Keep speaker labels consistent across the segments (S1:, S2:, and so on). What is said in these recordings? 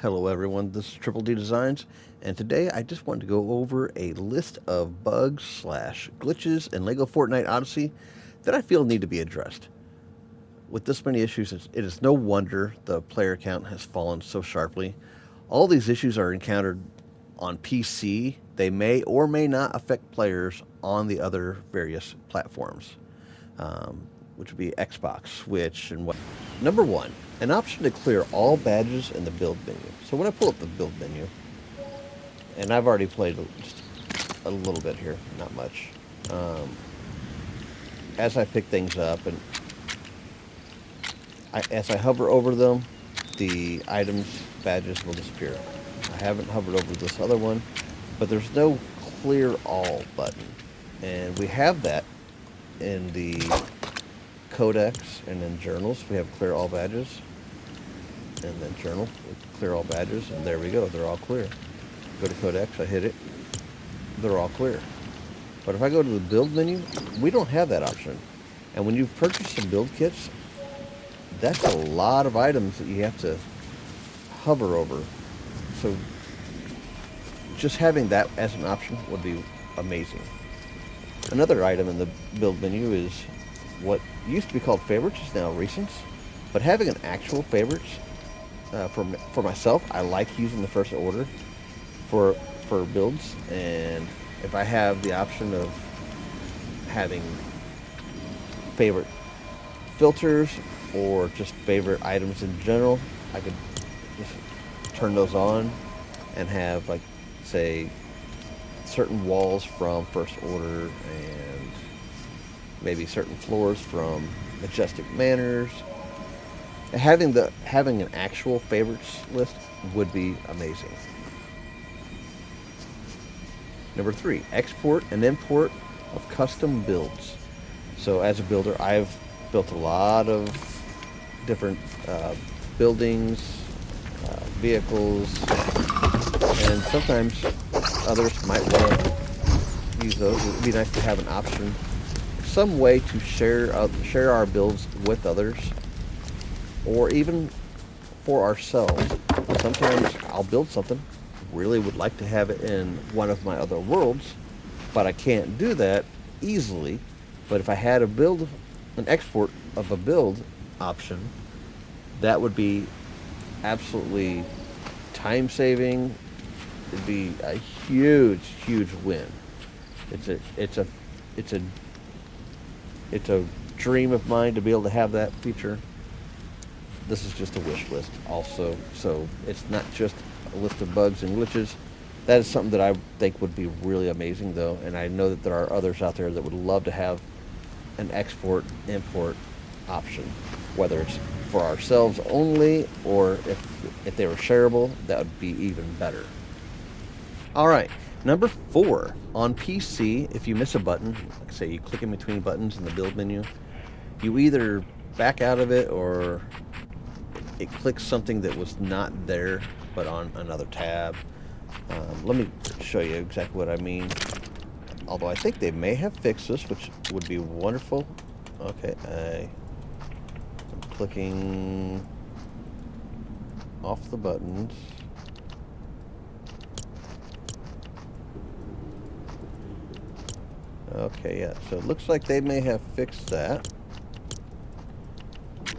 S1: Hello everyone, this is Triple D Designs, and today I just wanted to go over a list of bugs slash glitches in Lego Fortnite Odyssey that I feel need to be addressed. With this many issues, it is no wonder the player count has fallen so sharply. All these issues are encountered on PC. They may or may not affect players on the other various platforms, which would be Xbox, Switch, and what. Number one, an option to clear all badges in the build menu. So when I pull up the build menu, and I've already played just a little bit here, not much. As I pick things up and as I hover over them, the items, badges will disappear. I haven't hovered over this other one, but there's no clear all button. And we have that in the codex and in journals. We have clear all badges. And then journal, clear all badges, and there we go. They're all clear. Go to codex, I hit it. They're all clear. But if I go to the build menu, we don't have that option. And when you've purchased some build kits, that's a lot of items that you have to hover over. So just having that as an option would be amazing. Another item in the build menu is what used to be called favorites, is now recents. But having an actual favorites, for myself, I like using the first order for builds. And if I have the option of having favorite filters or just favorite items in general, I could just turn those on and have, like, say, certain walls from first order and maybe certain floors from Majestic Manors. Having an actual favorites list would be amazing. Number 3, export and import of custom builds. So as a builder, I've built a lot of different buildings, vehicles, and sometimes others might want to use those. It would be nice to have an option, some way to share our builds with others, or even for ourselves. Sometimes I'll build something, really would like to have it in one of my other worlds, but I can't do that easily. But if I had an export of a build option, that would be absolutely time saving. It'd be a huge win. It's a dream of mine to be able to have that feature. This is just a wish list also, so it's not just a list of bugs and glitches. That is something that I think would be really amazing, though, and I know that there are others out there that would love to have an export import option, whether it's for ourselves only or if they were shareable, that would be even better. All right, number 4, on PC, if you miss a button, like say you click in between buttons in the build menu, you either back out of it or it clicks something that was not there but on another tab. Let me show you exactly what I mean. Although I think they may have fixed this, which would be wonderful. Okay, I'm clicking off the buttons. Okay, yeah, so it looks like they may have fixed that.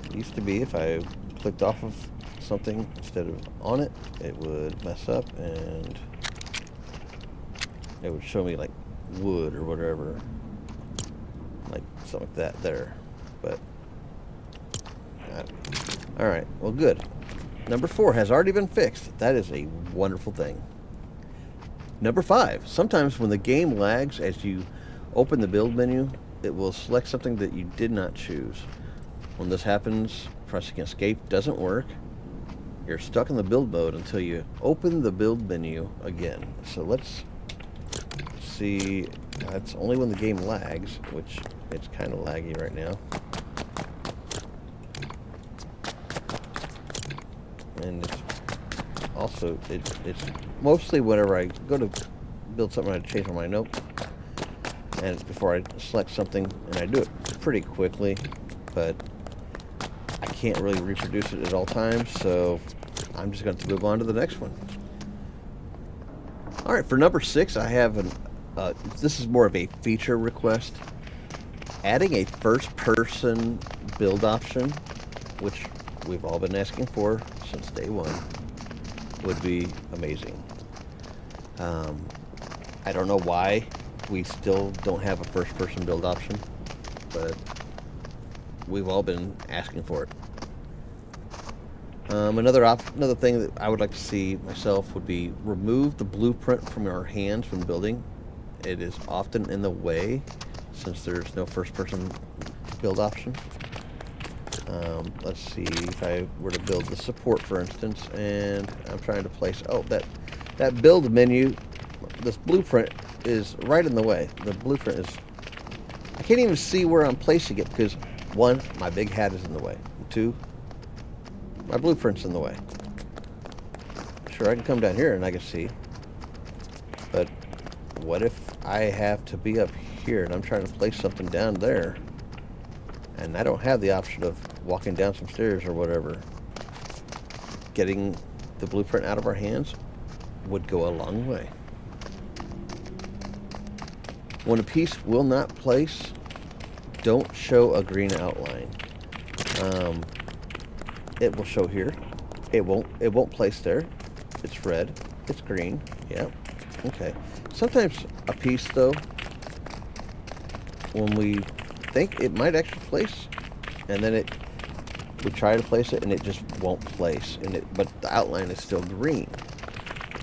S1: It used to be if I clicked off of something instead of on it, it would mess up and it would show me like wood or whatever, like something like that there. But all right, well, good. Number 4 has already been fixed. That is a wonderful thing. Number 5, sometimes when the game lags as you open the build menu, it will select something that you did not choose. When this happens, pressing escape doesn't work. You're stuck in the build mode until you open the build menu again. So let's see. That's only when the game lags, which it's kind of laggy right now. And it's also, it's mostly whenever I go to build something, I change my mind. Nope. And it's before I select something, and I do it pretty quickly, but I can't really reproduce it at all times, so I'm just going to move on to the next one. All right, for number 6, I have this is more of a feature request. Adding a first-person build option, which we've all been asking for since day one, would be amazing. I don't know why we still don't have a first-person build option, but we've all been asking for it. Another thing that I would like to see myself would be remove the blueprint from our hands when building. It is often in the way since there's no first-person build option. Let's see, if I were to build the support, for instance, and I'm trying to place, that build menu, this blueprint is right in the way. The blueprint is, I can't even see where I'm placing it because 1, my big hat is in the way. 2, my blueprint's in the way. Sure, I can come down here and I can see, but what if I have to be up here and I'm trying to place something down there and I don't have the option of walking down some stairs or whatever? Getting the blueprint out of our hands would go a long way. When a piece will not place, don't show a green outline. It will show here. It won't place there. It's red. It's green. Yeah. Okay. Sometimes a piece, though, when we think it might actually place, and then we try to place it and it just won't place, but the outline is still green.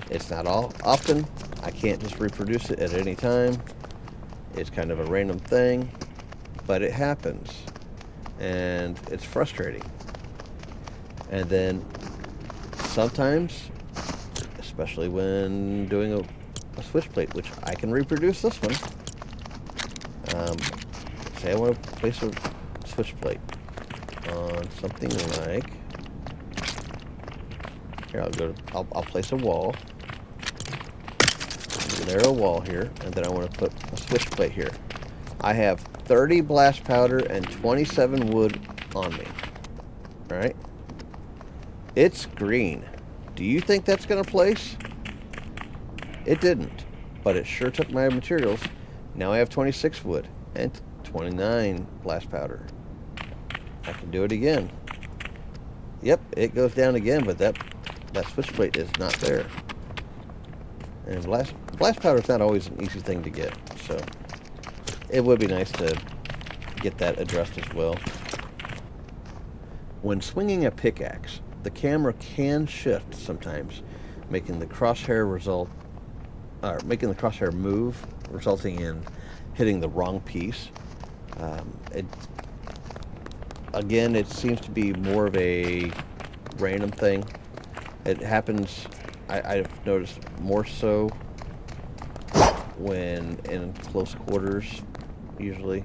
S1: It's not all often. I can't just reproduce it at any time. It's kind of a random thing, but it happens, and it's frustrating. And then sometimes, especially when doing a switch plate, which I can reproduce this one. Say I want to place a switch plate on something like, here I'll place a wall, a narrow wall here, and then I want to put a switch plate here. I have 30 blast powder and 27 wood on me. All right, it's green. Do you think that's gonna place? It didn't, but it sure took my materials. Now I have 26 wood and 29 blast powder. I can do it again. Yep, it goes down again, but that switch plate is not there. And blast powder is not always an easy thing to get, so it would be nice to get that addressed as well. When swinging a pickaxe, the camera can shift sometimes, making the crosshair move, resulting in hitting the wrong piece. Again, it seems to be more of a random thing. It happens, I've noticed more so when in close quarters, usually.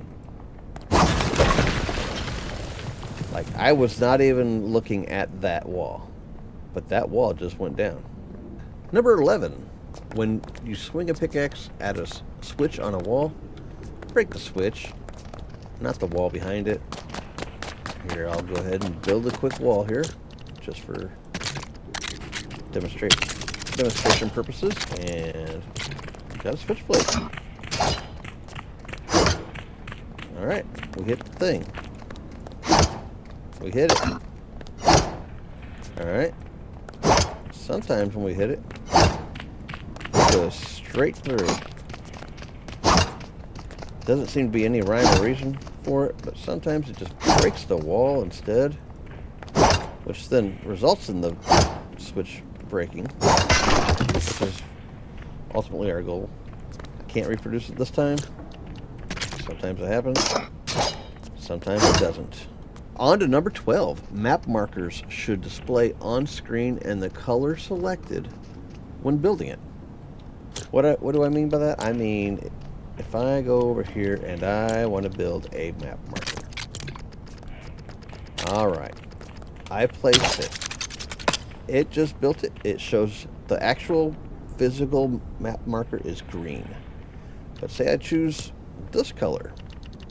S1: Like, I was not even looking at that wall, but that wall just went down. Number 11, when you swing a pickaxe at a switch on a wall, break the switch, not the wall behind it. Here, I'll go ahead and build a quick wall here, just for demonstration purposes, and got a switch plate. All right, we hit the thing. We hit it. All right. Sometimes when we hit it goes straight through. Doesn't seem to be any rhyme or reason for it, but sometimes it just breaks the wall instead, which then results in the switch breaking, which is ultimately our goal. I can't reproduce it this time. Sometimes it happens. Sometimes it doesn't. On to number 12. Map markers should display on screen and the color selected when building it. What do I mean by that? I mean, if I go over here and I want to build a map marker. Alright. I placed it. It just built it. It shows the actual physical map marker is green. But say I choose this color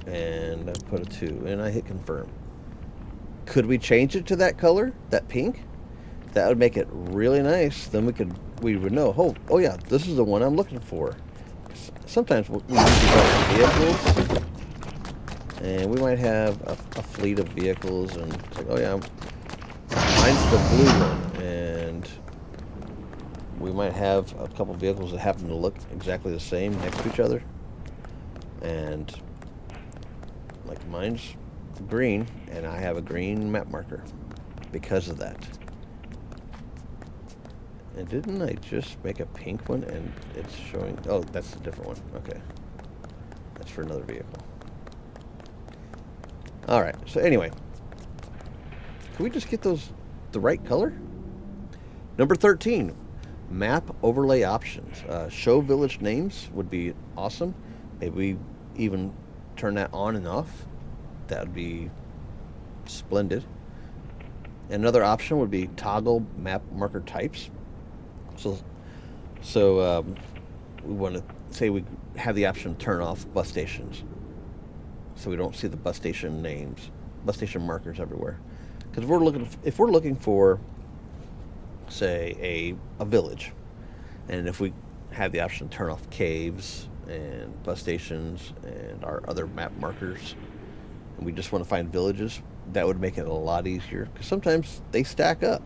S1: and I put a 2 and I hit confirm. Could we change it to that color, that pink? That would make it really nice. Then we would know. Oh yeah, this is the one I'm looking for. Sometimes we use these as vehicles, and we might have a fleet of vehicles, and it's like, oh yeah, mine's the blue one, and we might have a couple vehicles that happen to look exactly the same next to each other, and like mine's green, and I have a green map marker because of that. And didn't I just make a pink one and it's showing... Oh, that's a different one. Okay. That's for another vehicle. Alright, so anyway. Can we just get those the right color? Number 13. Map overlay options. Show village names would be awesome. Maybe we even turn that on and off. That would be splendid. Another option would be toggle map marker types. So we want to say we have the option to turn off bus stations, so we don't see the bus station names, bus station markers everywhere. Because if we're looking for, say, a village, and if we have the option to turn off caves and bus stations and our other map markers, and we just want to find villages, that would make it a lot easier. Because sometimes they stack up.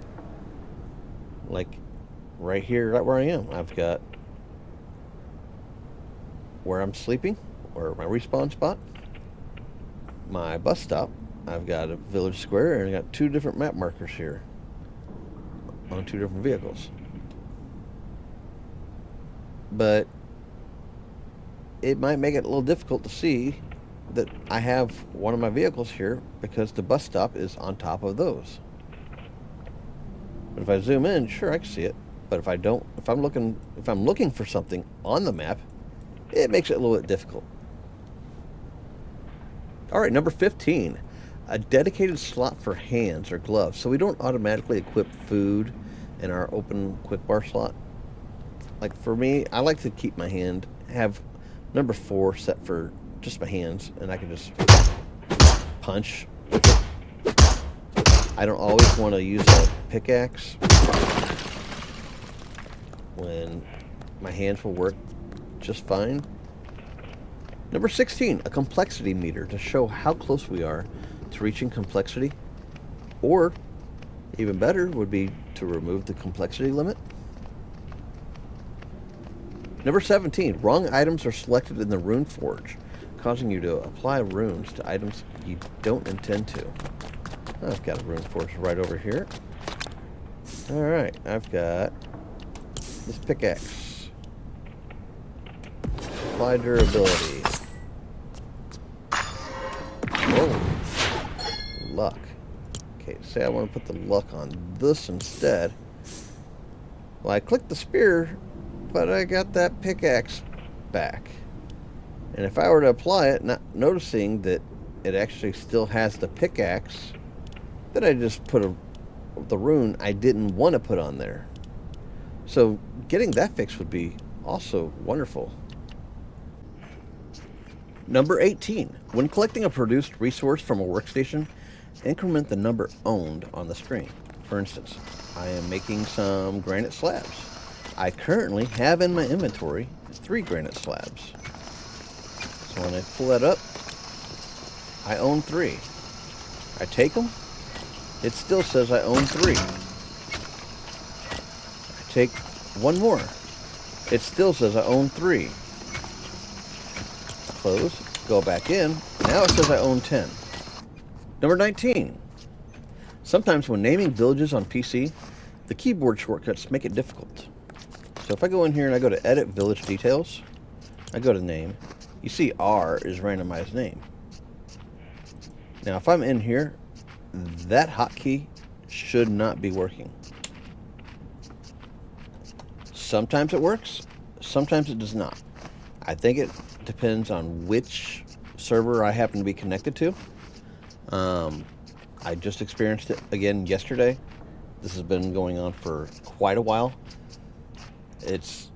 S1: Like right here, right where I am, I've got where I'm sleeping, or my respawn spot, my bus stop. I've got a village square, and I got two different map markers here on two different vehicles. But it might make it a little difficult to see that I have one of my vehicles here because the bus stop is on top of those. But if I zoom in, sure, I can see it. But if I don't, if I'm looking for something on the map, it makes it a little bit difficult. All right, number 15, a dedicated slot for hands or gloves, so we don't automatically equip food in our open quick bar slot. Like for me, I like to keep my hand, have number 4 set for just my hands, and I can just punch. I don't always want to use a pickaxe when my hands will work just fine. Number 16, a complexity meter to show how close we are to reaching complexity. Or, even better, would be to remove the complexity limit. Number 17, wrong items are selected in the rune forge, causing you to apply runes to items you don't intend to. I've got a rune forge right over here. Alright, I've got this pickaxe. Apply durability. Whoa. Luck. Okay, say I want to put the luck on this instead. Well, I clicked the spear, but I got that pickaxe back. And if I were to apply it, not noticing that it actually still has the pickaxe, then I just put the rune I didn't want to put on there. So getting that fixed would be also wonderful. Number 18. When collecting a produced resource from a workstation, increment the number owned on the screen. For instance, I am making some granite slabs. I currently have in my inventory 3 granite slabs. So when I pull that up, I own 3. I take them, it still says I own 3. I take one more, it still says I own 3. Close, go back in, now it says I own 10. Number 19. Sometimes when naming villages on PC, the keyboard shortcuts make it difficult. So if I go in here and I go to edit village details, I go to name, you see R is randomized name. Now if I'm in here, that hotkey should not be working. Sometimes it works, sometimes it does not. I think it depends on which server I happen to be connected to. I just experienced it again yesterday. This has been going on for quite a while. It's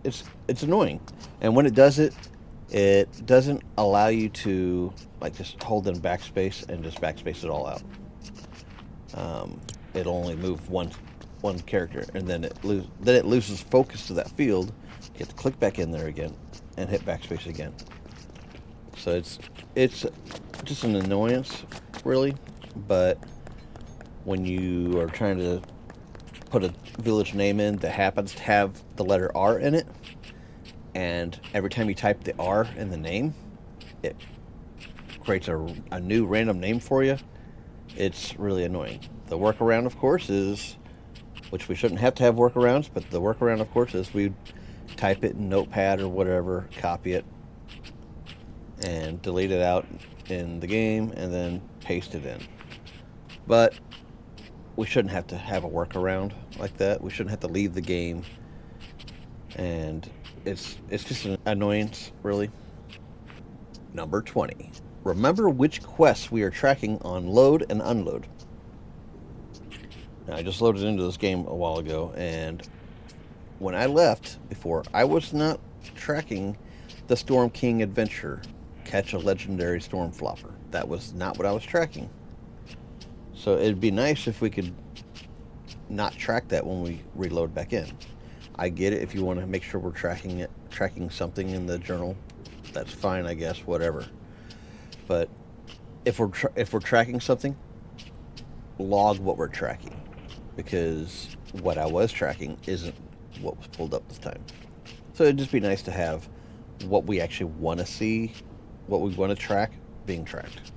S1: annoying, and when it does it, it doesn't allow you to like just hold in backspace and just backspace it all out. It'll only move one one character, and then it loses focus to that field. You have to click back in there again and hit backspace again. So it's just an annoyance, really. But when you are trying to put a village name in that happens to have the letter R in it, and every time you type the R in the name, it creates a new random name for you. It's really annoying. The workaround, of course, is, which we shouldn't have to have workarounds, but the workaround, of course, is we type it in Notepad or whatever, copy it, and delete it out in the game, and then paste it in. But we shouldn't have to have a workaround like that. We shouldn't have to leave the game, and it's just an annoyance, really. Number 20. Remember which quests we are tracking on load and unload. Now, I just loaded into this game a while ago, and when I left before, I was not tracking the Storm King adventure, catch a legendary storm flopper. That was not what I was tracking. So it'd be nice if we could not track that when we reload back in. I get it if you want to make sure we're tracking something in the journal. That's fine, I guess, whatever. But if we're tracking something, log what we're tracking, because what I was tracking isn't what was pulled up this time. So it'd just be nice to have what we actually want to see, what we want to track, being tracked.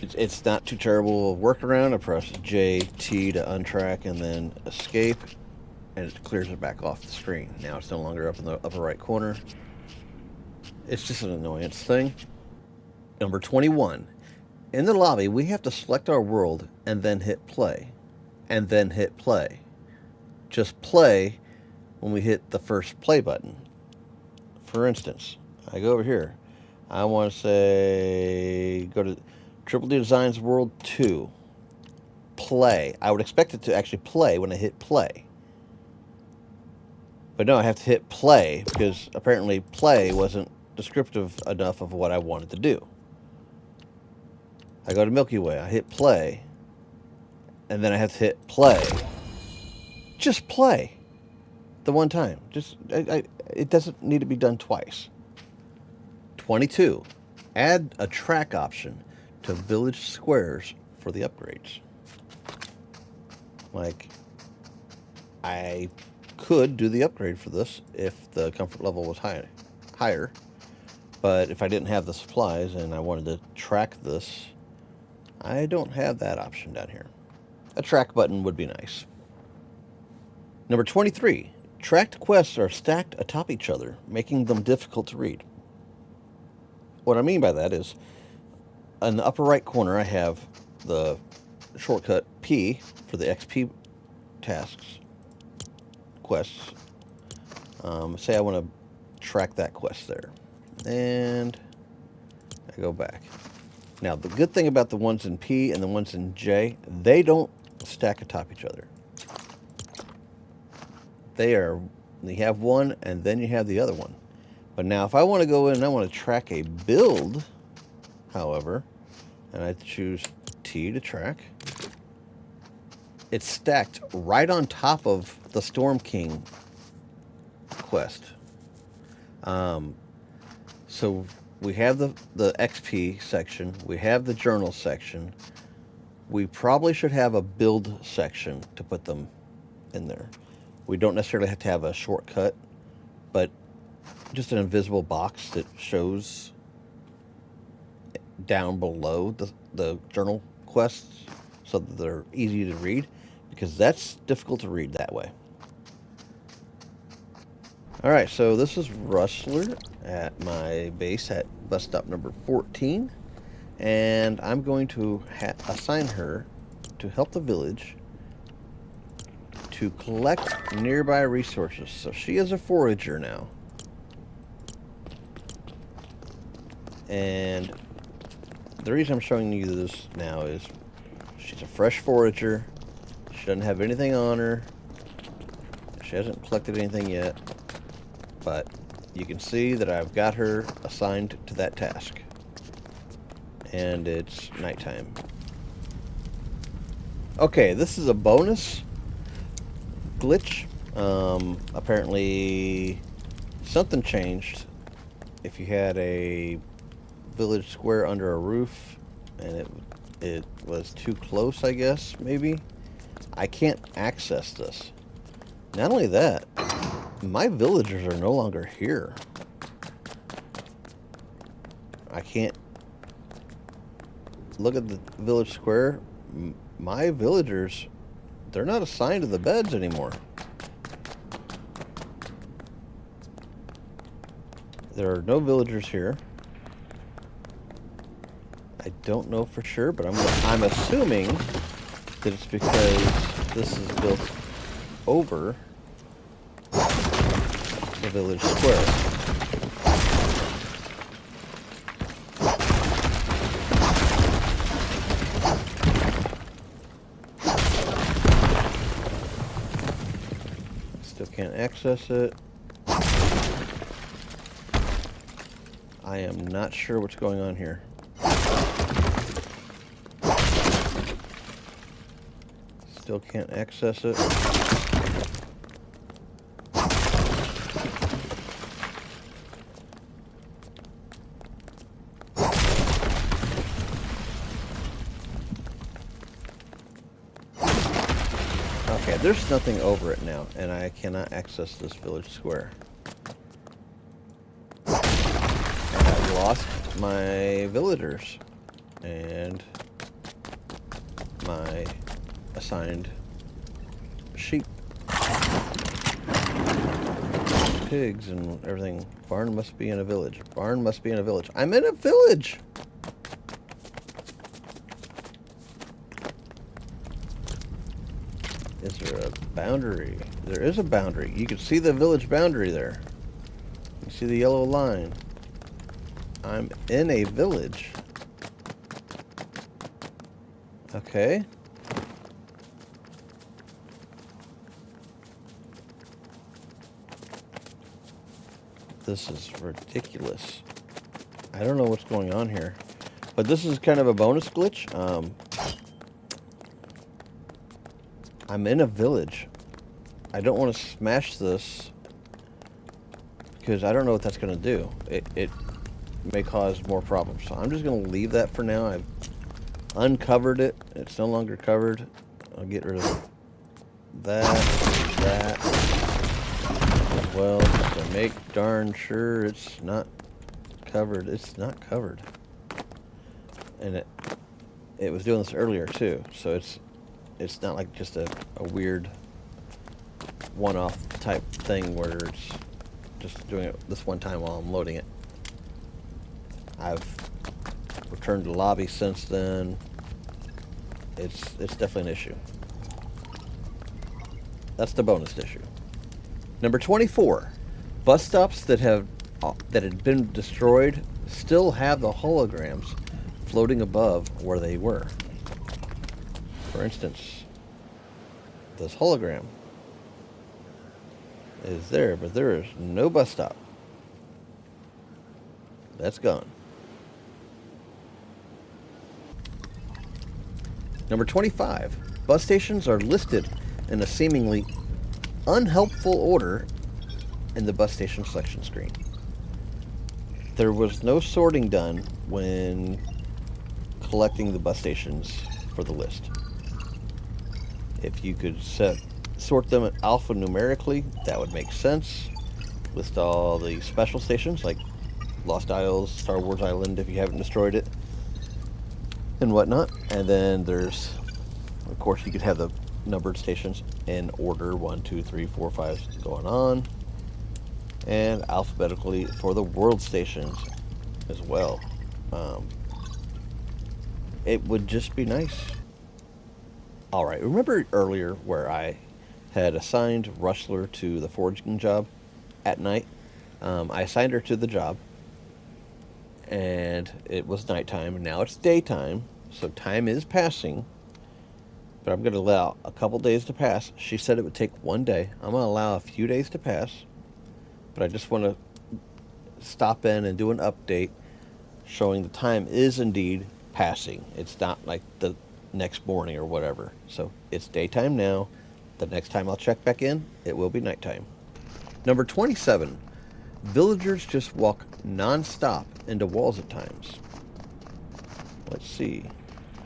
S1: It's not too terrible of a workaround. I press JT to untrack and then escape, and it clears it back off the screen. Now it's no longer up in the upper right corner. It's just an annoyance thing. Number 21. In the lobby, we have to select our world and then hit play. And then hit play. Just play when we hit the first play button. For instance, I go over here. I want to say, go to Triple D Designs World 2. Play. I would expect it to actually play when I hit play. But no, I have to hit play because apparently play wasn't descriptive enough of what I wanted to do. I go to Milky Way, I hit play, and then I have to hit play. Just play. The one time. It doesn't need to be done twice. 22. Add a track option to village squares for the upgrades. Like, I could do the upgrade for this if the comfort level was higher. But if I didn't have the supplies and I wanted to track this, I don't have that option down here. A track button would be nice. Number 23. Tracked quests are stacked atop each other, making them difficult to read. What I mean by that is, in the upper right corner, I have the shortcut P for the XP tasks, quests. Say I want to track that quest there. And I go back. Now, the good thing about the ones in P and the ones in J, they don't stack atop each other. You have one, and then you have the other one. But now, if I want to go in and I want to track a build, however, and I choose T to track, it's stacked right on top of the Storm King quest. So we have the XP section, we have the journal section. We probably should have a build section to put them in there. We don't necessarily have to have a shortcut, but just an invisible box that shows down below the journal quests so that they're easy to read, because that's difficult to read that way. Alright, so this is Rustler at my base at bus stop number 14, and I'm going to assign her to help the village to collect nearby resources. So she is a forager now. And the reason I'm showing you this now is she's a fresh forager. She doesn't have anything on her. She hasn't collected anything yet. But you can see that I've got her assigned to that task. And it's nighttime. Okay, this is a bonus. glitch. Apparently something changed. If you had a village square under a roof and it was too close, I guess, maybe. I can't access this. Not only that, my villagers are no longer here. I can't look at the village square. My villagers, they're not assigned to the beds anymore. There are no villagers here. I don't know for sure, but I'm assuming that it's because this is built over the village square. Still can't access it. I am not sure what's going on here. Still can't access it. Okay, there's nothing over it now, and I cannot access this village square. I've lost my villagers and my assigned sheep, pigs, and everything. Barn must be in a village. Barn must be in a village. I'm in a village! Is there a boundary? There is a boundary. You can see the village boundary there. You see the yellow line. I'm in a village. Okay. This is ridiculous. I don't know what's going on here. But this is kind of a bonus glitch. I'm in a village. I don't want to smash this because I don't know what that's going to do. It may cause more problems. So I'm just going to leave that for now. I've uncovered it. It's no longer covered. I'll get rid of that as well, just to make darn sure it's not covered. It's not covered. And it was doing this earlier too, so it's not like just a weird one-off type thing where it's just doing it this one time while I'm loading it. I've returned to the lobby since then. It's definitely an issue. That's the bonus issue. Number 24. Bus stops that had been destroyed still have the holograms floating above where they were. For instance, this hologram is there, but there is no bus stop. That's gone. Number 25. Bus stations are listed in a seemingly unhelpful order in the bus station selection screen. There was no sorting done when collecting the bus stations for the list. If you could sort them alphanumerically, that would make sense. List all the special stations like Lost Isles, Star Wars Island if you haven't destroyed it, and whatnot. And then there's, of course, you could have the numbered stations in order 1, 2, 3, 4, 5 going on, and alphabetically for the world stations as well. It would just be nice. Alright, remember earlier where I had assigned Rustler to the foraging job at night? I assigned her to the job, and it was nighttime, and now it's daytime, so time is passing, but I'm going to allow a couple days to pass. She said it would take 1 day. I'm going to allow a few days to pass, but I just want to stop in and do an update showing the time is indeed passing. It's not like the next morning or whatever. So it's daytime now. The next time I'll check back in, it will be nighttime. Number 27. Villagers just walk non-stop into walls at times. Let's see.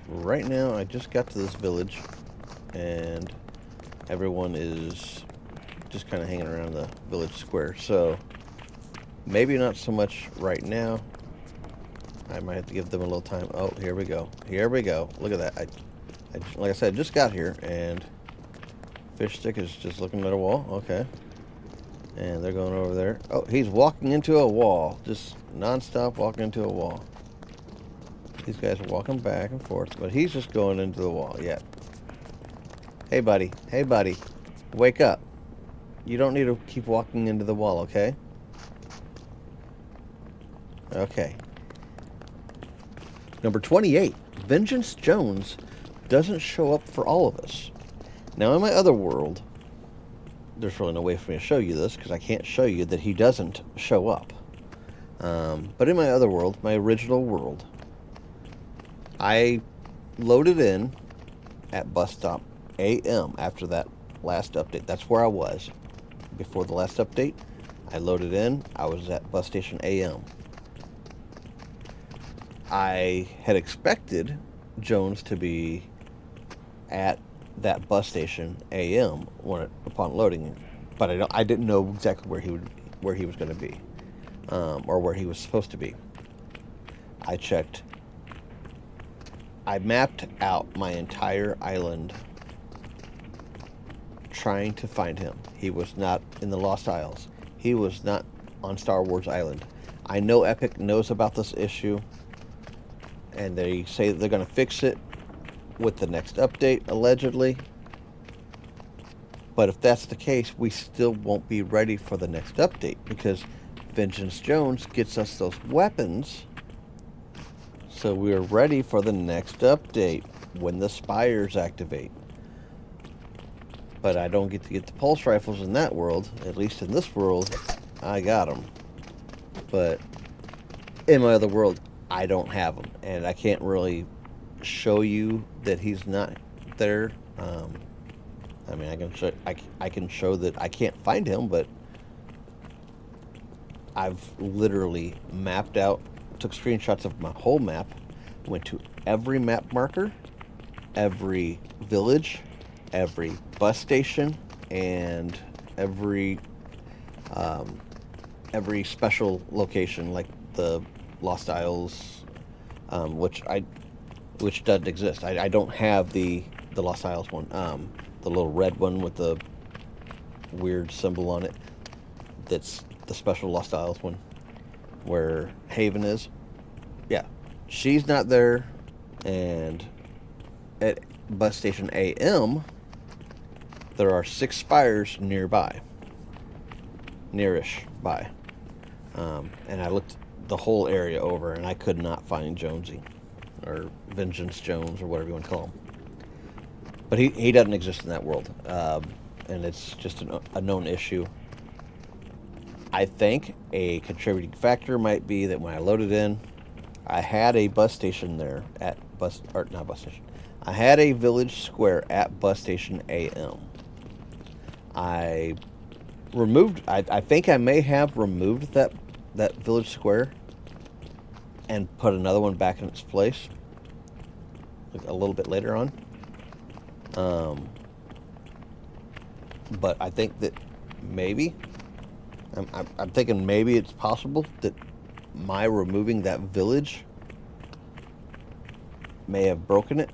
S1: Right now, I just got to this village, and everyone is just kind of hanging around the village square. So, maybe not so much right now. I might have to give them a little time. Oh, here we go. Here we go. Look at that. Like I said, I just got here, and Fish Stick is just looking at a wall. Okay. And they're going over there. Oh, he's walking into a wall. Just non-stop walking into a wall. These guys are walking back and forth, but he's just going into the wall. Yeah. Hey, buddy. Hey, buddy. Wake up. You don't need to keep walking into the wall, okay? Okay. Number 28. Vengeance Jones doesn't show up for all of us. Now, in my other world, there's really no way for me to show you this because I can't show you that he doesn't show up. But in my other world, my original world, I loaded in at bus stop AM after that last update. That's where I was before the last update. I loaded in. I was at bus station AM. I had expected Jones to be at that bus station AM upon loading, but I didn't know exactly where he was going to be, or where he was supposed to be. I checked. I mapped out my entire island trying to find him. He was not in the Lost Isles. He was not on Star Wars Island. I know Epic knows about this issue, and they say that they're going to fix it with the next update, allegedly. But if that's the case, we still won't be ready for the next update because Vengeance Jones gets us those weapons. So we're ready for the next update when the spires activate. But I don't get to get the pulse rifles in that world. At least in this world, I got them. But in my other world, I don't have them. And I can't really show you that he's not there. I mean, I can show that I can't find him, but I've literally mapped out, took screenshots of my whole map, went to every map marker, every village, every bus station, and every special location, like the Lost Isles, which doesn't exist. I don't have the Lost Isles one, the little red one with the weird symbol on it. That's the special Lost Isles one, where Haven is. Yeah, she's not there. And at bus station AM, there are 6 spires nearby, nearish by. And I looked the whole area over, and I could not find Jonesy, or Vengeance Jones, or whatever you want to call him. But he doesn't exist in that world, and it's just a known issue. I think a contributing factor might be that when I loaded in, I had a bus station there at not bus station. I had a village square at bus station AM. I think I may have removed that village square and put another one back in its place a little bit later on. But I think that maybe I'm thinking maybe it's possible that my removing that village may have broken it,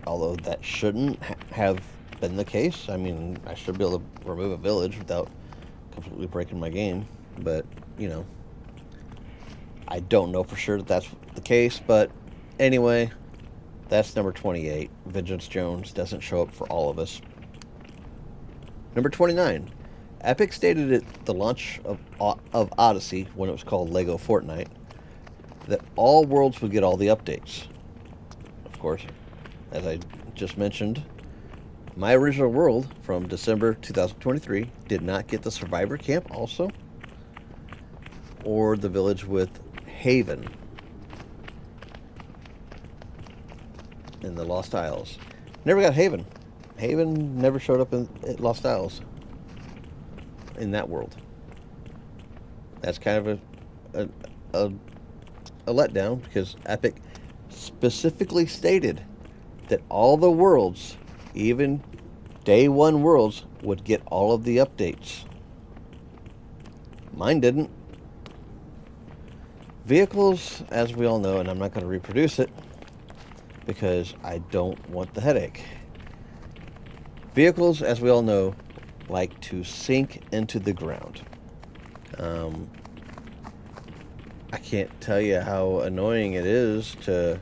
S1: although that shouldn't have been the case. I mean, I should be able to remove a village without completely breaking my game, but I don't know for sure that that's the case. But anyway, that's number 28. Vengeance Jones doesn't show up for all of us. Number 29. Epic stated at the launch of Odyssey, when it was called Lego Fortnite, that all worlds would get all the updates. Of course, as I just mentioned, my original world from December 2023 did not get the Survivor Camp also, or the village with Haven in the Lost Isles. Never got Haven. Haven never showed up in Lost Isles in that world. That's kind of a a letdown because Epic specifically stated that all the worlds, even day one worlds, would get all of the updates. Mine didn't. Vehicles, as we all know, and I'm not going to reproduce it because I don't want the headache. Vehicles, as we all know, like to sink into the ground. I can't tell you how annoying it is to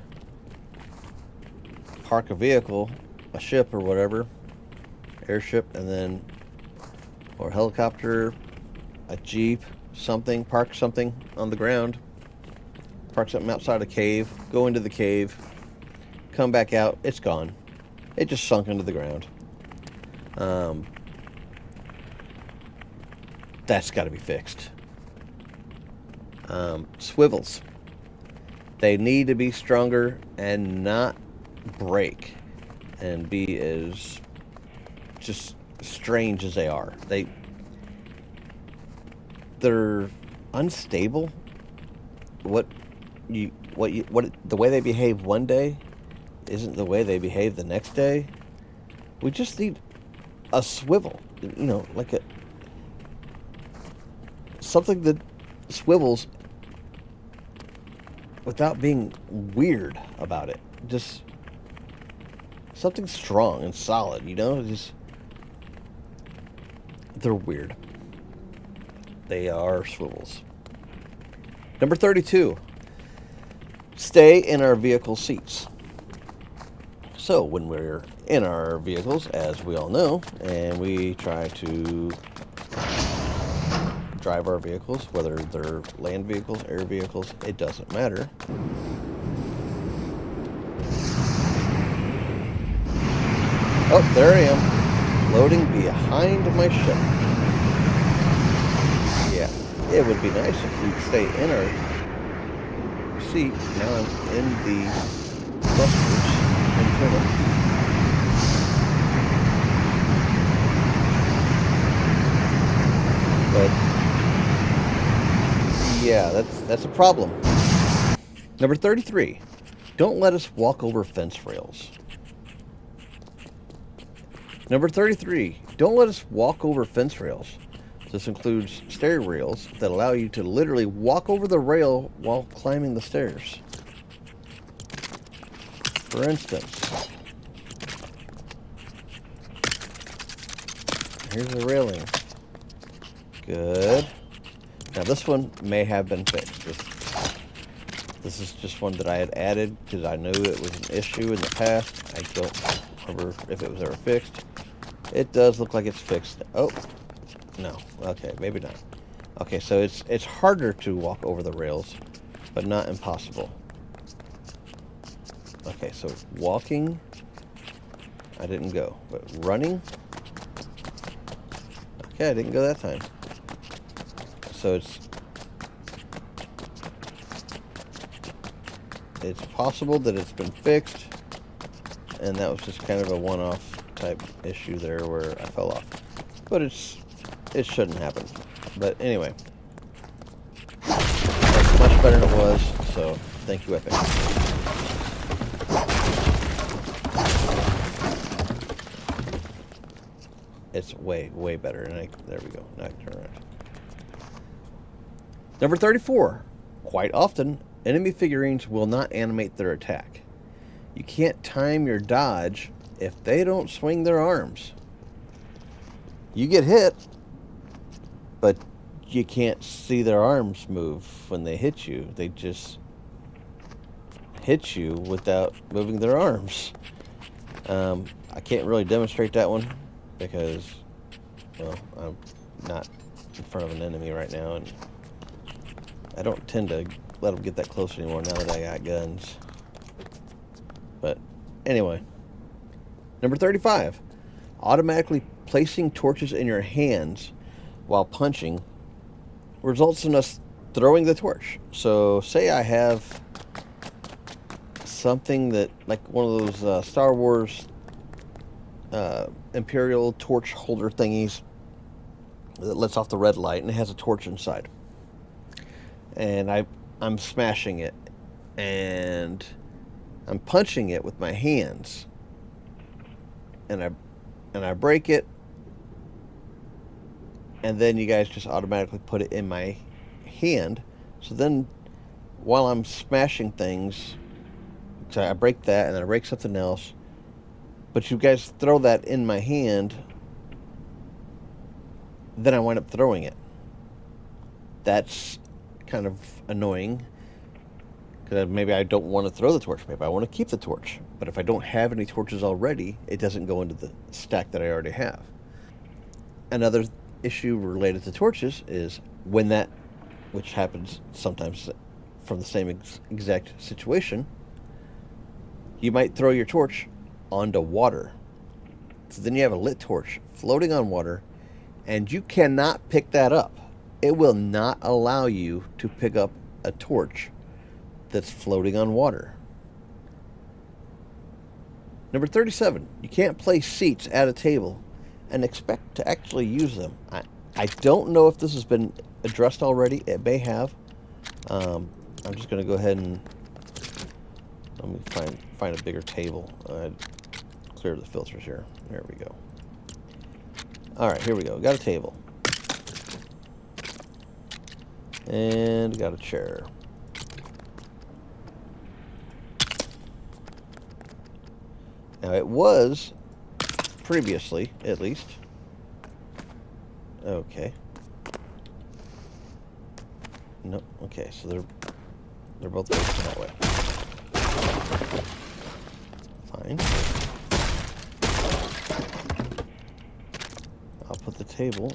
S1: park a vehicle, a ship or whatever, airship, and then, or helicopter, a jeep, something, park something on the ground, park something outside a cave, go into the cave, come back out, it's gone. It just sunk into the ground. That's got to be fixed. Swivels. They need to be stronger and not break and be as just strange as they are. They're unstable. The way they behave one day isn't the way they behave the next day. We just need a swivel, like something that swivels without being weird about it. Just something strong and solid, just they're weird. They are swivels. Number 32. Stay in our vehicle seats. So when we're in our vehicles, as we all know, and we try to drive our vehicles, whether they're land vehicles, air vehicles, it doesn't matter. Oh, there I am, floating behind my ship. Yeah, it would be nice if we'd stay in our seat. Now I'm in the thrusters antenna. But yeah, that's a problem. Number 33. Don't let us walk over fence rails. Number 33. Don't let us walk over fence rails. This includes stair rails that allow you to literally walk over the rail while climbing the stairs. For instance, here's the railing. Good. Now this one may have been fixed. This is just one that I had added because I knew it was an issue in the past. I don't remember if it was ever fixed. It does look like it's fixed. Oh, no. Okay, maybe not. Okay, so it's harder to walk over the rails, but not impossible. Okay, so walking, I didn't go, but running, okay, I didn't go that time. So it's possible that it's been fixed, and that was just kind of a one-off type issue there where I fell off. But it shouldn't happen. But anyway, that's much better than it was, so thank you, Epic. It's way, way better. And there we go. Now I can turn around. Number 34. Quite often, enemy figurines will not animate their attack. You can't time your dodge if they don't swing their arms. You get hit, but you can't see their arms move when they hit you. They just hit you without moving their arms. I can't really demonstrate that one because, well, I'm not in front of an enemy right now, and I don't tend to let them get that close anymore now that I got guns. But anyway, number 35. Automatically placing torches in your hands while punching results in us throwing the torch. So say I have something that, like one of those Star Wars Imperial torch holder thingies that lets off the red light, and it has a torch inside. And I'm smashing it, and I'm punching it with my hands, and I break it, and then you guys just automatically put it in my hand. So then, while I'm smashing things, so I break that, and then I break something else, but you guys throw that in my hand, then I wind up throwing it. That's kind of annoying, because maybe I don't want to throw the torch. Maybe I want to keep the torch. But if I don't have any torches already, it doesn't go into the stack that I already have. Another issue related to torches is when that, which happens sometimes from the same exact situation, you might throw your torch onto water. So then you have a lit torch floating on water, and you cannot pick that up. It will not allow you to pick up a torch that's floating on water. Number 37, you can't place seats at a table and expect to actually use them. I don't know if this has been addressed already. It may have. I'm just going to go ahead and let me find a bigger table. Clear the filters here. There we go. All right, here we go. Got a table. And got a chair. Now, it was previously, at least. Okay. No. Okay, so they're both facing that way. Fine. I'll put the table.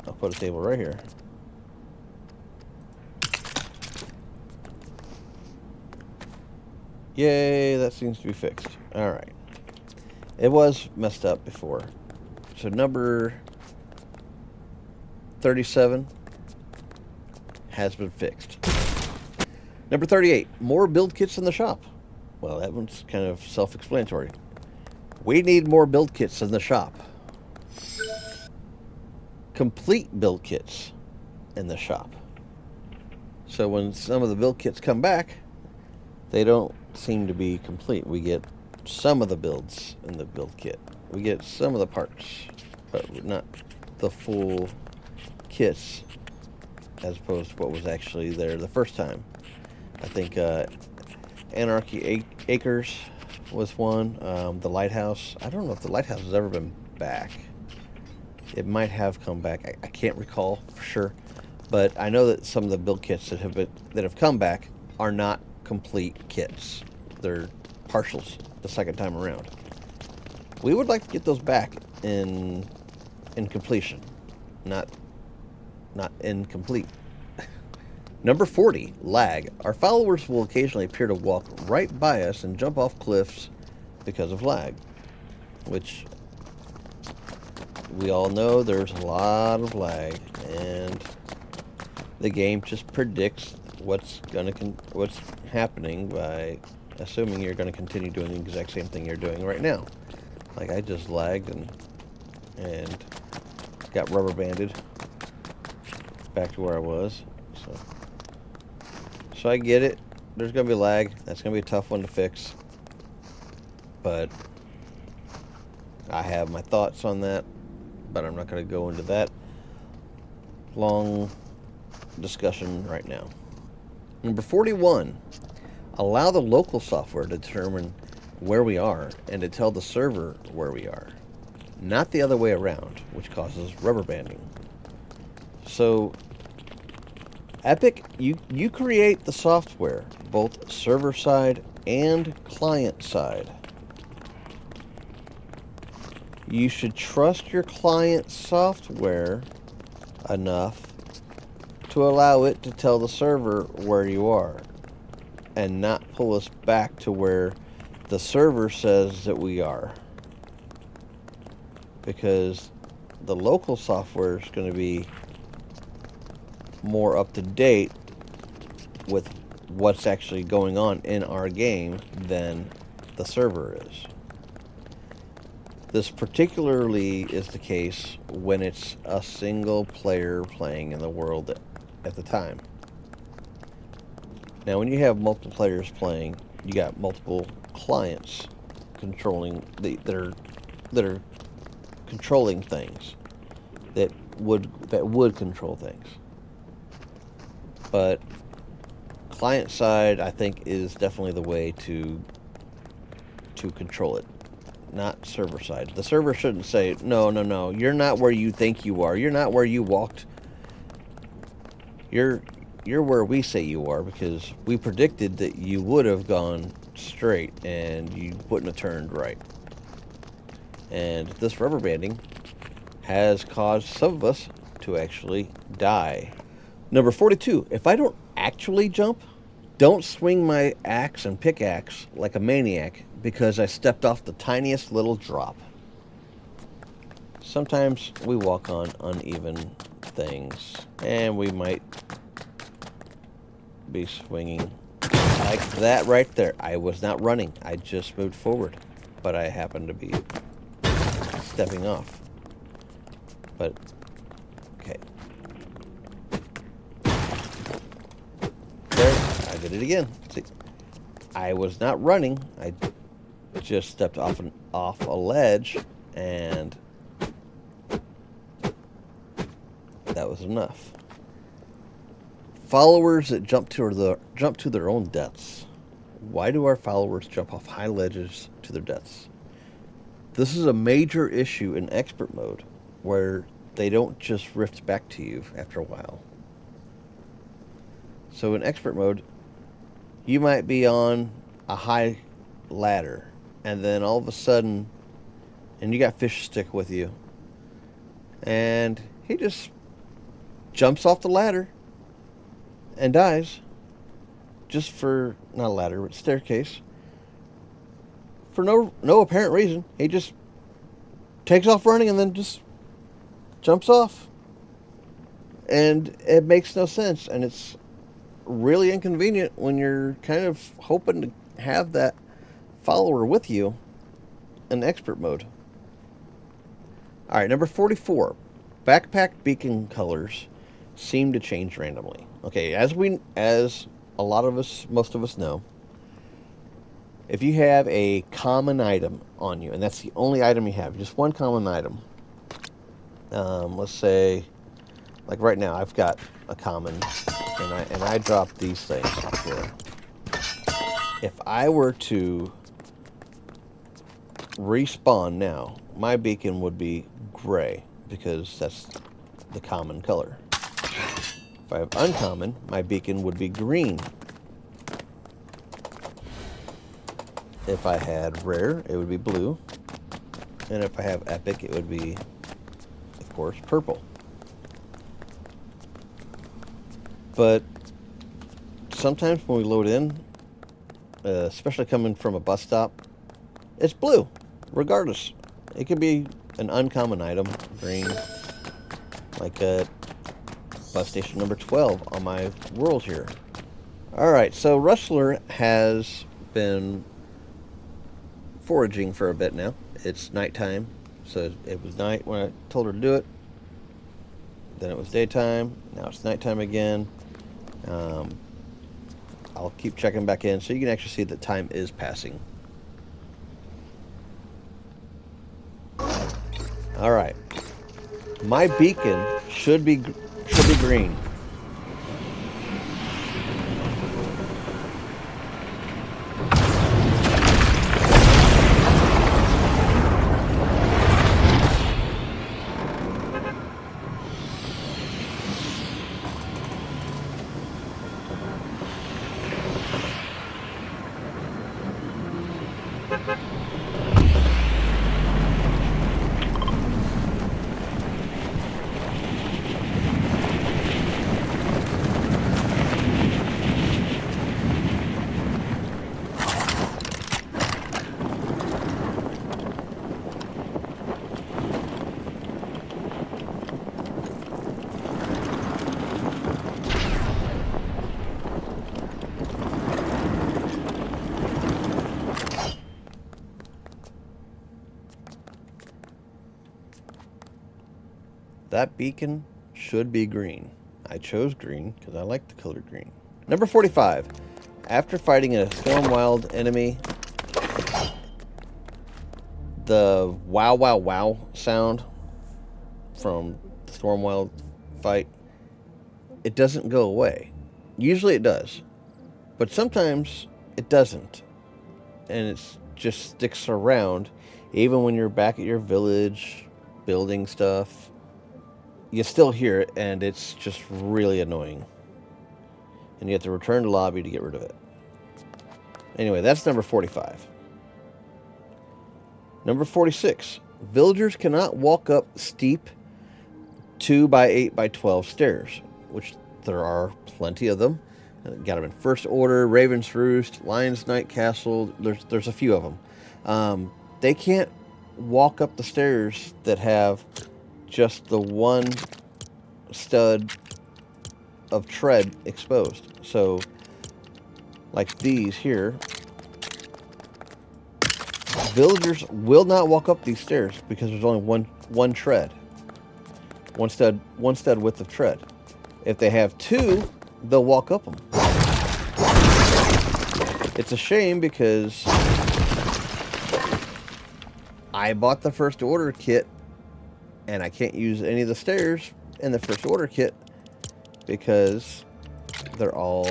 S1: I'll put a table right here. Yay, that seems to be fixed. All right. It was messed up before. So number 37 has been fixed. Number 38, more build kits in the shop. Well, that one's kind of self-explanatory. We need more build kits in the shop. Complete build kits in the shop. So when some of the build kits come back, they don't seem to be complete. We get some of the builds in the build kit. We get some of the parts, but not the full kits as opposed to what was actually there the first time. I think Anarchy Acres was one. The Lighthouse. I don't know if the Lighthouse has ever been back. It might have come back. I can't recall for sure, but I know that some of the build kits that have come back are not complete kits. They're partials the second time around. We would like to get those back in completion, not incomplete. Number 40, lag. Our followers will occasionally appear to walk right by us and jump off cliffs because of lag, which we all know there's a lot of lag, and the game just predicts what's happening by assuming you're going to continue doing the exact same thing you're doing right now. Like, I just lagged and got rubber banded back to where I was. So I get it. There's going to be lag. That's going to be a tough one to fix. But I have my thoughts on that. But I'm not going to go into that long discussion right now. Number 41. Allow the local software to determine where we are and to tell the server where we are. Not the other way around, which causes rubber banding. So Epic, you create the software, both server side and client side. You should trust your client software enough to allow it to tell the server where you are and not pull us back to where the server says that we are. Because the local software is going to be more up to date with what's actually going on in our game than the server is. This particularly is the case when it's a single player playing in the world at the time. Now, when you have multiple players playing, you got multiple clients controlling that are controlling things that would control things. But client side, I think, is definitely the way to control it, not server side. The server shouldn't say, no, you're not where you think you are. You're not where you walked. You're where we say you are, because we predicted that you would have gone straight and you wouldn't have turned right. And this rubber banding has caused some of us to actually die. Number 42, if I don't actually jump, don't swing my axe and pickaxe like a maniac because I stepped off the tiniest little drop. Sometimes we walk on uneven things, and we might be swinging like that right there. I was not running. I just moved forward, but I happened to be stepping off. But, okay. There, I did it again. See, I was not running. I just stepped off a ledge, and that was enough. Followers that jump to their own deaths. Why do our followers jump off high ledges to their deaths? This is a major issue in expert mode, where they don't just rift back to you after a while. So in expert mode, you might be on a high ladder, and then all of a sudden, and you got fish stick with you, and he just jumps off the ladder and dies, just for, not a ladder, but staircase, for no apparent reason. He just takes off running and then just jumps off. And it makes no sense, and it's really inconvenient when you're kind of hoping to have that follower with you in expert mode. Alright, number 44. Backpack beacon colors seem to change randomly. Okay, as a lot of us, most of us know, if you have a common item on you, and that's the only item you have, just one common item, let's say, like right now, I've got a common, and I drop these things here. If I were to respawn now, my beacon would be gray, because that's the common color. If I have uncommon, my beacon would be green. If I had rare, it would be blue. And if I have epic, it would be, of course, purple. But sometimes when we load in, especially coming from a bus stop, it's blue, regardless. It could be an uncommon item, green, like a bus station number 12 on my world here. Alright, so Rustler has been foraging for a bit now. It's nighttime, so it was night when I told her to do it. Then it was daytime, now it's nighttime again. I'll keep checking back in so you can actually see that time is passing. Alright, my beacon should be green. That beacon should be green. I chose green because I like the color green. Number 45. After fighting a Stormwild enemy, the wow wow wow sound from the Stormwild fight, it doesn't go away. Usually it does, but sometimes it doesn't, and it just sticks around even when you're back at your village building stuff. You still hear it, and it's just really annoying, and you have to return to lobby to get rid of it. Anyway, that's number 45. Number 46. Villagers cannot walk up steep 2 by 8 by 12 stairs, which there are plenty of them. Got them in First Order, Raven's Roost, Lion's Night Castle. There's a few of them. They can't walk up the stairs that have just the one stud of tread exposed. So, like these here, villagers will not walk up these stairs because there's only one tread, one stud width of tread. If they have two, they'll walk up them. It's a shame because I bought the First Order kit and I can't use any of the stairs in the First Order kit because they're all,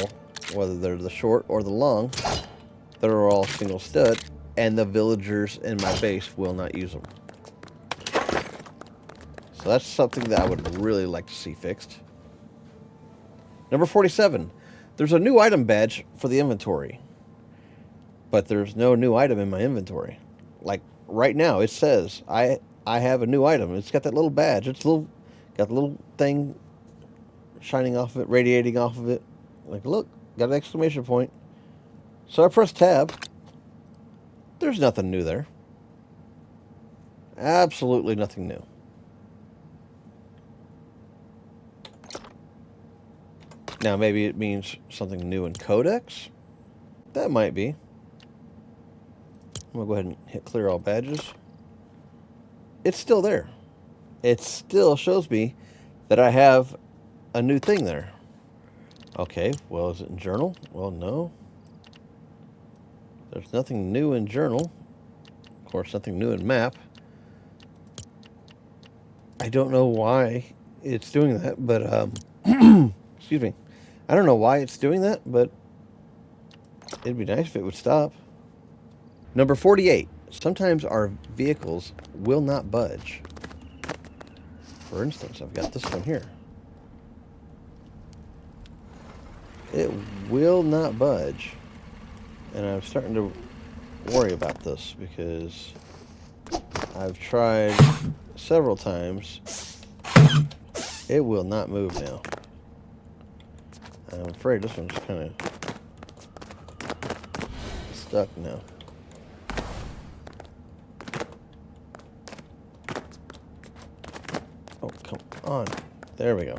S1: whether they're the short or the long, they're all single stud, and the villagers in my base will not use them. So that's something that I would really like to see fixed. Number 47. There's a new item badge for the inventory, but there's no new item in my inventory. Like right now, it says I have a new item. It's got that little badge. It's got the little thing shining off of it, radiating off of it. Like, look, got an exclamation point. So I press tab. There's nothing new there. Absolutely nothing new. Now, maybe it means something new in Codex. That might be. I'm going to go ahead and hit clear all badges. It's still there. It still shows me that I have a new thing there. Okay, well, is it in journal? Well, no. There's nothing new in journal. Of course, nothing new in map. I don't know why it's doing that, but, excuse me. I don't know why it's doing that, but it'd be nice if it would stop. Number 48. Sometimes our vehicles will not budge. For instance, I've got this one here. It will not budge. And I'm starting to worry about this because I've tried several times. It will not move now. I'm afraid this one's kind of stuck now. Oh, come on. There we go.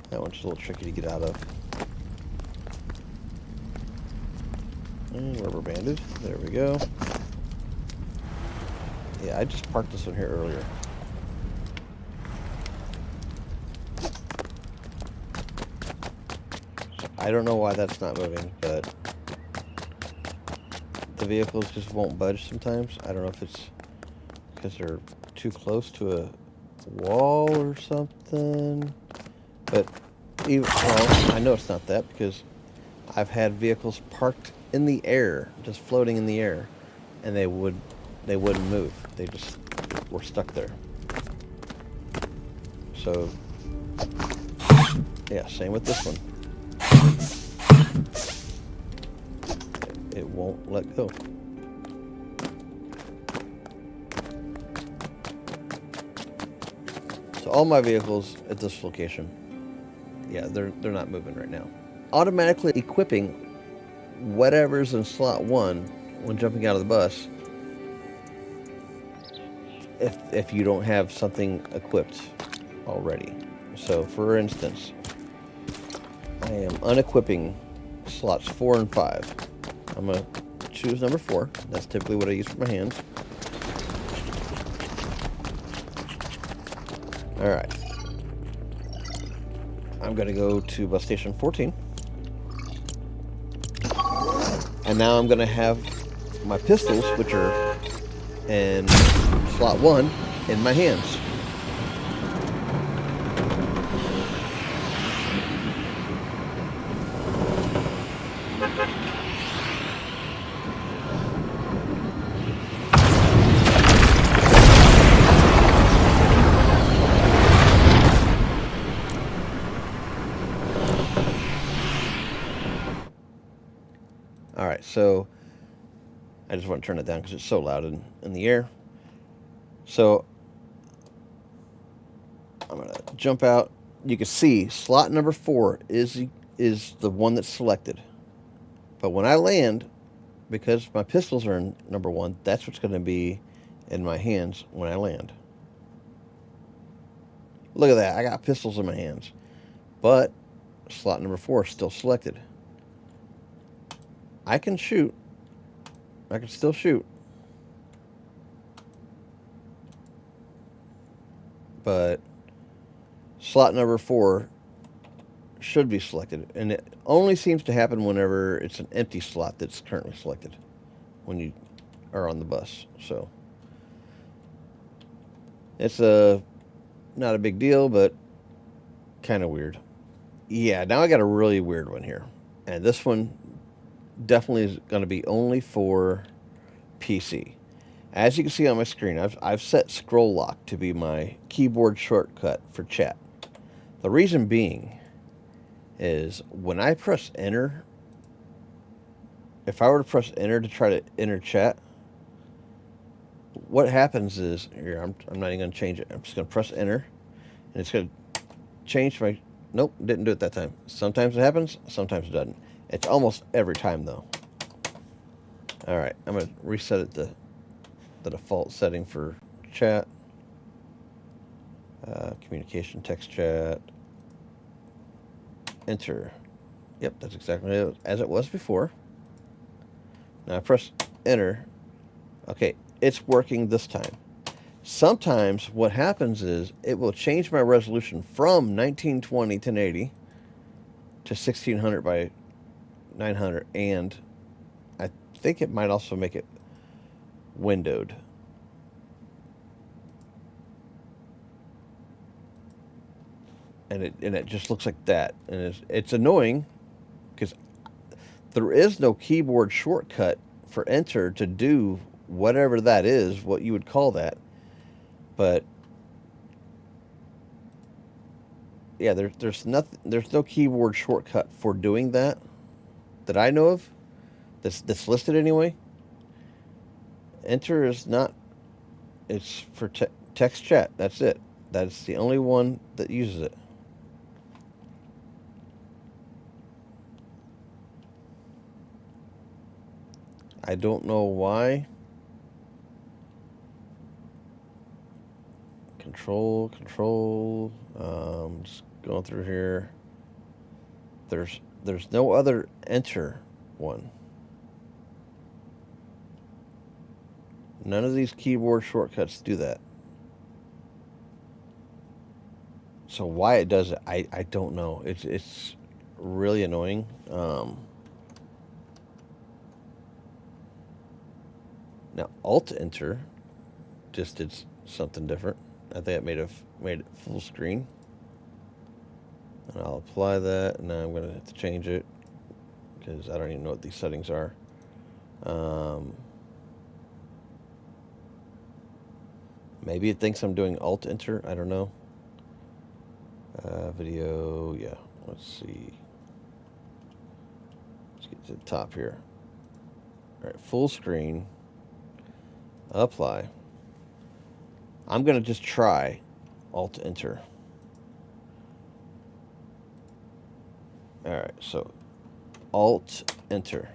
S1: That one's a little tricky to get out of. And rubber banded. There we go. Yeah, I just parked this one here earlier. I don't know why that's not moving, but the vehicles just won't budge sometimes. I don't know if it's because they're too close to a wall or something. But even, well, I know it's not that because I've had vehicles parked in the air, just floating in the air, and they wouldn't move. They just were stuck there. So yeah, same with this one. It won't let go. So all my vehicles at this location, yeah, they're not moving right now. Automatically equipping whatever's in slot 1 when jumping out of the bus, if you don't have something equipped already. So for instance, I am unequipping slots 4 and 5. I'm going to choose number 4. That's typically what I use for my hands. Alright. I'm going to go to bus station 14. And now I'm going to have my pistols, which are in slot 1, in my hands. Alright, so I just want to turn it down because it's so loud in the air. So I'm going to jump out. You can see slot number 4 is the one that's selected. But when I land, because my pistols are in number 1, that's what's going to be in my hands when I land. Look at that. I got pistols in my hands. But slot number 4 is still selected. I can shoot. I can still shoot. But slot number 4 should be selected. And it only seems to happen whenever it's an empty slot that's currently selected when you are on the bus. So it's not a big deal, but kind of weird. Yeah, now I got a really weird one here. And this one definitely is going to be only for PC. As you can see on my screen, I've set scroll lock to be my keyboard shortcut for chat. The reason being is when I press enter, if I were to press enter to try to enter chat, what happens is, here, I'm not even going to change it. I'm just going to press enter, and it's going to change my, nope, didn't do it that time. Sometimes it happens, sometimes it doesn't. It's almost every time, though. Alright, I'm going to reset it to the default setting for chat. Communication, text chat. Enter. Yep, that's exactly as it was before. Now I press enter. Okay, it's working this time. Sometimes what happens is it will change my resolution from 1920 1080 to 1600 by 900, and I think it might also make it windowed. And it just looks like that, and it's annoying because there is no keyboard shortcut for enter to do whatever that is, what you would call that. But yeah, there's no keyboard shortcut for doing that I know of. That's listed anyway. Enter is not. It's for text chat. That's it. That's the only one that uses it. I don't know why. Control. Just going through here. There's no other enter one. None of these keyboard shortcuts do that. So why it does it, I don't know. It's really annoying. Now Alt Enter just did something different. I think it made it full screen. And I'll apply that, and now I'm gonna have to change it because I don't even know what these settings are. Maybe it thinks I'm doing Alt Enter. I don't know. Video, yeah. Let's see. Let's get to the top here. All right, full screen. Apply. I'm gonna just try Alt Enter. All right, so Alt Enter.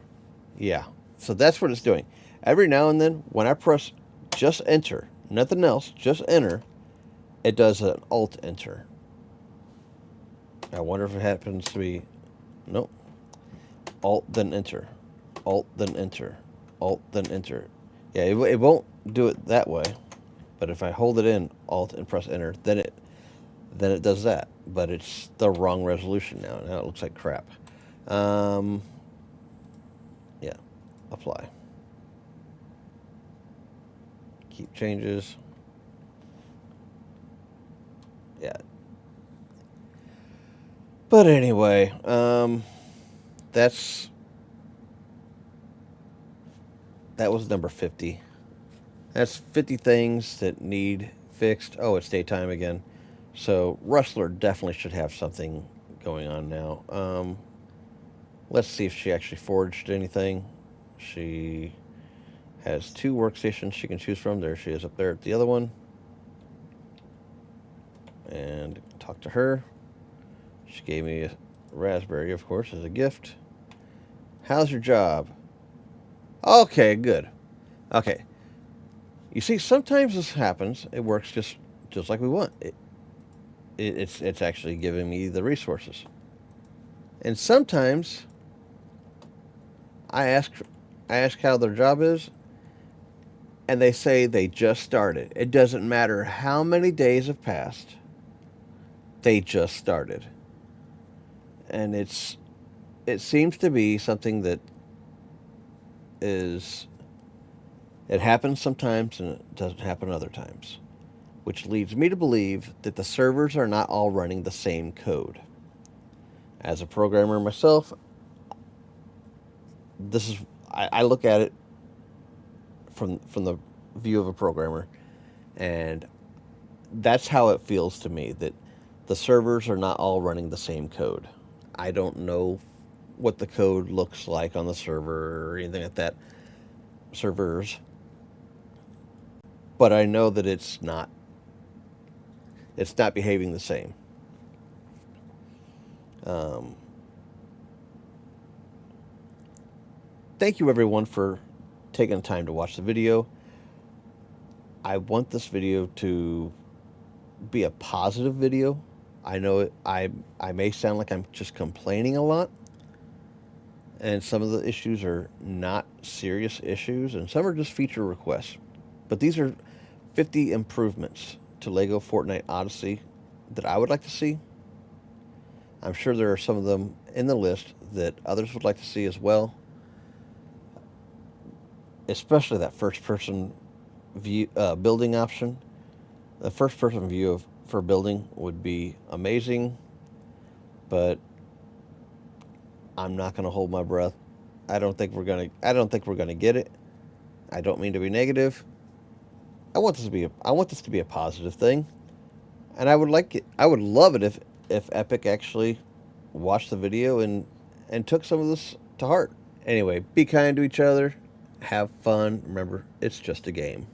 S1: Yeah, so that's what it's doing. Every now and then, when I press just Enter, nothing else, just Enter, it does an Alt Enter. I wonder if it happens to be, nope. Alt then Enter, Alt then Enter, Alt then Enter. Yeah, it won't do it that way, but if I hold it in Alt and press Enter, then then it does that. But it's the wrong resolution now. Now it looks like crap. Um, yeah, apply. Keep changes. Yeah. But anyway, that's that was number 50. That's 50 things that need fixed. Oh, it's daytime again. So Rustler definitely should have something going on now. Let's see if she actually forged anything. She has two workstations she can choose from. There she is up there at the other one. And talk to her. She gave me a raspberry, of course, as a gift. How's your job? Okay, good. Okay. You see, sometimes this happens. It works just like we want. It's actually giving me the resources. And sometimes I ask I ask how their job is, and they say they just started. It doesn't matter how many days have passed. They just started. And it seems to be something that is it happens sometimes and it doesn't happen other times, which leads me to believe that the servers are not all running the same code. As a programmer myself, this is I look at it from the view of a programmer, and that's how it feels to me that the servers are not all running the same code. I don't know what the code looks like on the server or anything like that, servers, but I know that it's not behaving the same. Um, Thank you everyone for taking the time to watch the video. I want this video to be a positive video. I know I may sound like I'm just complaining a lot, and some of the issues are not serious issues, and some are just feature requests. But these are 50 improvements to Lego Fortnite Odyssey that I would like to see. I'm sure there are some of them in the list that others would like to see as well, especially that first person view building option. The first person view for building would be amazing, but I'm not going to hold my breath. I don't think we're going to get it. I don't mean to be negative. I want this to be a positive thing, and I would love it if Epic actually watched the video and took some of this to heart. Anyway, be kind to each other. Have fun. Remember, it's just a game.